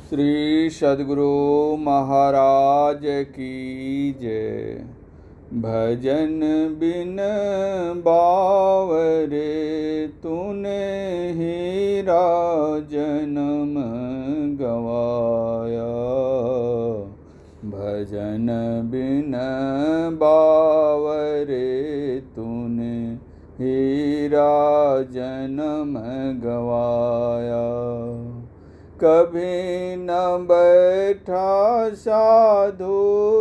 श्री सद्गुरु महाराज की जय। भजन बिन बावरे तूने हीरा जन्म गवाया। भजन बिन बावरे तूने हीरा जन्म गवाया। कभी न बैठा साधु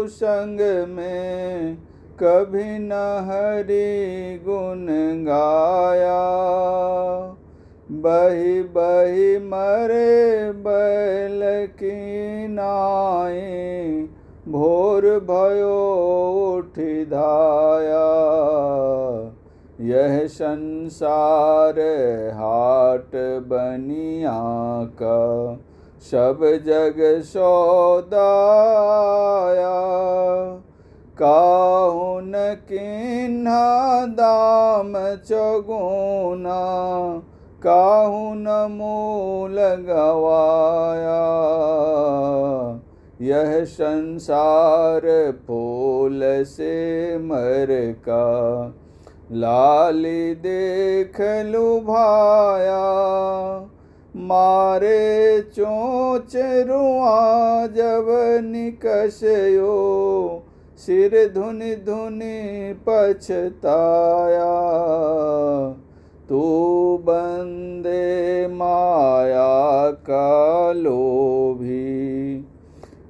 संग में, कभी न हरि गुण गाया। बही बही मरे बैल की नाई, भोर भयो उठ धाया। यह संसार हाट बनिया का, सब जग सौदाया। काहुन किन्हा दाम चौगुना, काहुन मूल गवाया। यह संसार फूल से मर का, लाली देख लुभाया। मारे चोंच रुआ जब निकसयो, सिर धुनि धुनि पछताया। तू बंदे माया का लोभी,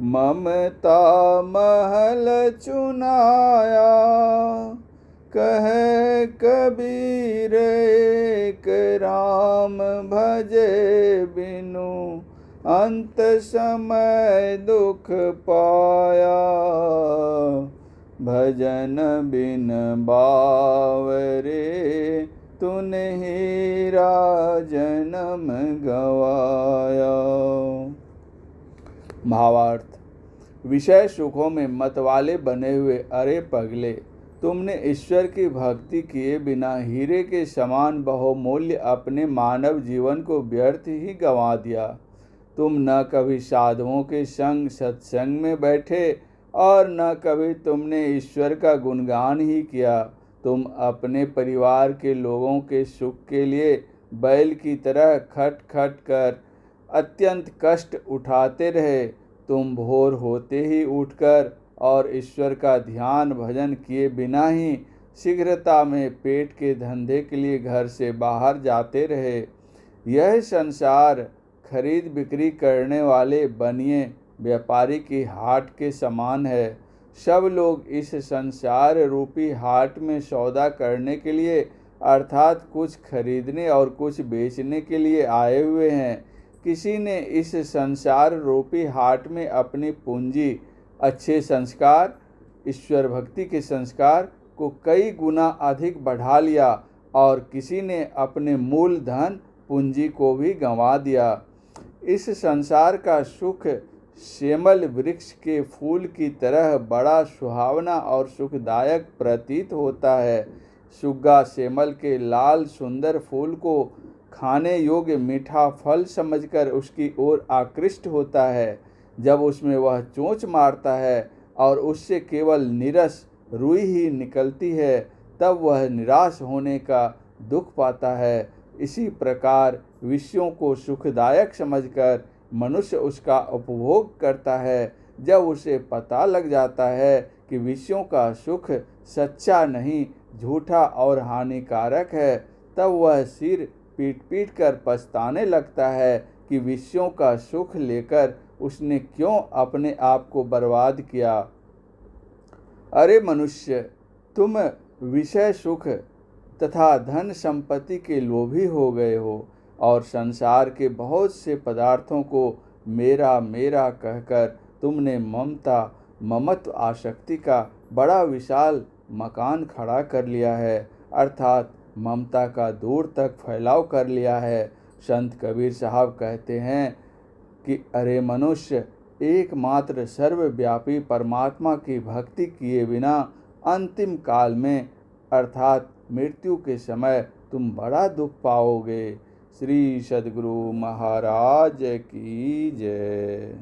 ममता महल चुनाया। कहे कबीर एक राम भजे बिनु, अंत समय दुख पाया। भजन बिन बावरे तूने हीरा जन्म गवाया। भावार्थ: विषय सुखों में मतवाले बने हुए अरे पगले, तुमने ईश्वर की भक्ति किए बिना हीरे के समान बहुमूल्य अपने मानव जीवन को व्यर्थ ही गंवा दिया। तुम न कभी साधुओं के संग सत्संग में बैठे और न कभी तुमने ईश्वर का गुणगान ही किया। तुम अपने परिवार के लोगों के सुख के लिए बैल की तरह खट खट कर अत्यंत कष्ट उठाते रहे। तुम भोर होते ही उठकर और ईश्वर का ध्यान भजन किए बिना ही शीघ्रता में पेट के धंधे के लिए घर से बाहर जाते रहे। यह संसार खरीद बिक्री करने वाले बनिए व्यापारी की हाट के समान है। सब लोग इस संसार रूपी हाट में सौदा करने के लिए अर्थात कुछ खरीदने और कुछ बेचने के लिए आए हुए हैं। किसी ने इस संसार रूपी हाट में अपनी पूंजी, अच्छे संस्कार, ईश्वर भक्ति के संस्कार को कई गुना अधिक बढ़ा लिया और किसी ने अपने मूल धन पूंजी को भी गंवा दिया। इस संसार का सुख सेमल वृक्ष के फूल की तरह बड़ा सुहावना और सुखदायक प्रतीत होता है। सुग्गा सेमल के लाल सुंदर फूल को खाने योग्य मीठा फल समझकर उसकी ओर आकृष्ट होता है। जब उसमें वह चोंच मारता है और उससे केवल नीरस रुई ही निकलती है, तब वह निराश होने का दुख पाता है। इसी प्रकार विषयों को सुखदायक समझकर मनुष्य उसका उपभोग करता है। जब उसे पता लग जाता है कि विषयों का सुख सच्चा नहीं, झूठा और हानिकारक है, तब वह सिर पीट पीट कर पछताने लगता है कि विषयों का सुख लेकर उसने क्यों अपने आप को बर्बाद किया। अरे मनुष्य, तुम विषय सुख तथा धन संपत्ति के लोभी हो गए हो और संसार के बहुत से पदार्थों को मेरा मेरा कहकर तुमने ममता ममत्व आसक्ति का बड़ा विशाल मकान खड़ा कर लिया है, अर्थात ममता का दूर तक फैलाव कर लिया है। संत कबीर साहब कहते हैं कि अरे मनुष्य, एकमात्र सर्वव्यापी परमात्मा की भक्ति किए बिना अंतिम काल में अर्थात मृत्यु के समय तुम बड़ा दुख पाओगे। श्री सद्गुरु महाराज की जय।